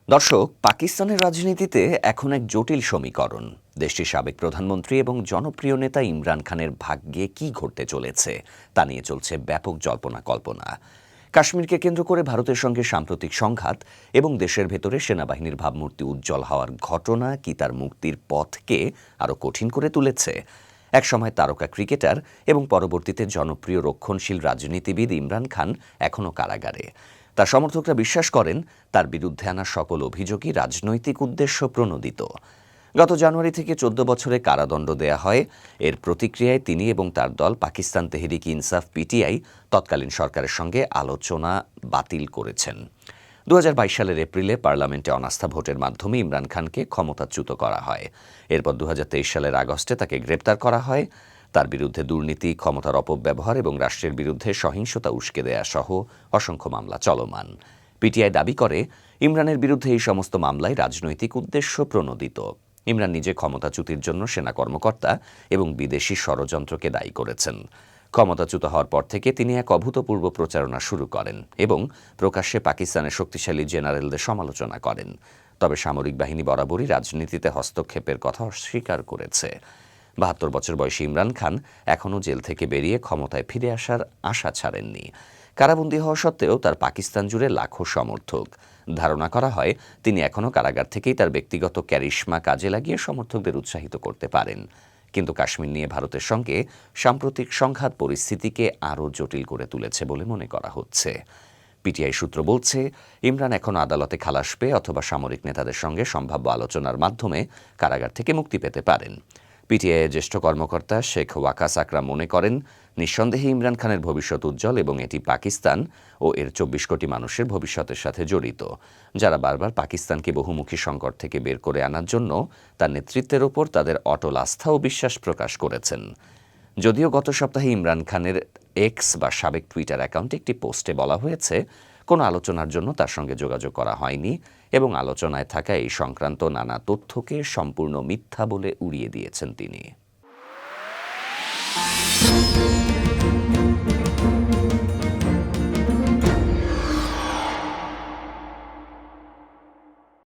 দর্শক, পাকিস্তানের রাজনীতিতে এখন এক জটিল সমীকরণ। দেশটির সাবেক প্রধানমন্ত্রী এবং জনপ্রিয় নেতা ইমরান খানের ভাগ্যে কি ঘটতে চলেছে তা নিয়ে চলছে ব্যাপক জল্পনা কল্পনা। কাশ্মীরকে কেন্দ্র করে ভারতের সঙ্গে সাম্প্রতিক সংঘাত এবং দেশের ভেতরে সেনাবাহিনীর ভাবমূর্তি উজ্জ্বল হওয়ার ঘটনা কি তার মুক্তির পথকে আরও কঠিন করে তুলেছে? একসময় তারকা ক্রিকেটার এবং পরবর্তীতে জনপ্রিয় রক্ষণশীল রাজনীতিবিদ ইমরান খান এখনও কারাগারে। তার সমর্থকরা বিশ্বাস করেন তার বিরুদ্ধে আনা সকল অভিযোগই রাজনৈতিক উদ্দেশ্য প্রণোদিত। গত জানুয়ারি থেকে ১৪ বছরে কারাদণ্ড দেয়া হয়। এর প্রতিক্রিয়ায় তিনি এবং তার দল পাকিস্তান তেহরিক ইনসাফ পিটিআই তৎকালীন সরকারের সঙ্গে আলোচনা বাতিল করেছেন। ২০২২ সালের এপ্রিলে পার্লামেন্টে অনাস্থা ভোটের মাধ্যমে ইমরান খানকে ক্ষমতাচ্যুত করা হয়। এরপর ২০২৩ সালের আগস্টে তাকে গ্রেপ্তার করা হয়। তার বিরুদ্ধে দুর্নীতি, ক্ষমতার অপব্যবহার এবং রাষ্ট্রের বিরুদ্ধে সহিংসতা উস্কে দেয়া সহ অসংখ্য মামলা চলমান। পিটিআই দাবি করে ইমরানের বিরুদ্ধে এই সমস্ত মামলায় রাজনৈতিক উদ্দেশ্য প্রণোদিত। ইমরান নিজে ক্ষমতাচ্যুতির জন্য সেনা কর্মকর্তা এবং বিদেশি ষড়যন্ত্রকে দায়ী করেছেন। ক্ষমতাচ্যুত হওয়ার পর থেকে তিনি এক অভূতপূর্ব প্রচারণা শুরু করেন এবং প্রকাশ্যে পাকিস্তানের শক্তিশালী জেনারেলদের সমালোচনা করেন। তবে সামরিক বাহিনী বরাবরই রাজনীতিতে হস্তক্ষেপের কথা অস্বীকার করেছে। ৭২ বছর বয়সী ইমরান খান এখনও জেল থেকে বেরিয়ে ক্ষমতায় ফিরে আসার আশা ছাড়েননি। কারাবন্দী হওয়া সত্ত্বেও তার পাকিস্তান জুড়ে লাখো সমর্থক। ধারণা করা হয় তিনি এখনও কারাগার থেকেই তার ব্যক্তিগত ক্যারিশমা কাজে লাগিয়ে সমর্থকদের উৎসাহিত করতে পারেন। কিন্তু কাশ্মীর নিয়ে ভারতের সঙ্গে সাম্প্রতিক সংঘাত পরিস্থিতিকে আরও জটিল করে তুলেছে বলে মনে করা হচ্ছে। পিটিআই সূত্র বলছে, ইমরান এখন আদালতে খালাস পেয়ে অথবা সামরিক নেতাদের সঙ্গে সম্ভাব্য আলোচনার মাধ্যমে কারাগার থেকে মুক্তি পেতে পারেন। পিটিআইয়ের জ্যেষ্ঠ কর্মকর্তা শেখ ওয়াকাস আকরাম মনে করেন, নিঃসন্দেহে ইমরান খানের ভবিষ্যৎ উজ্জ্বল এবং এটি পাকিস্তান ও এর ২৪ কোটি মানুষের ভবিষ্যতের সাথে জড়িত, যারা বারবার পাকিস্তানকে বহুমুখী সংকট থেকে বের করে আনার জন্য তার নেতৃত্বের ওপর তাদের অটল আস্থা ও বিশ্বাস প্রকাশ করেছেন। যদিও গত সপ্তাহে ইমরান খানের এক্স বা সাবেক টুইটার অ্যাকাউন্টে একটি পোস্টে বলা হয়েছে কোনো আলোচনার জন্য তার সঙ্গে যোগাযোগ করা হয়নি এবং আলোচনায় থাকা এই সংক্রান্ত নানা তথ্যকে সম্পূর্ণ মিথ্যা বলে উড়িয়ে দিয়েছেন তিনি।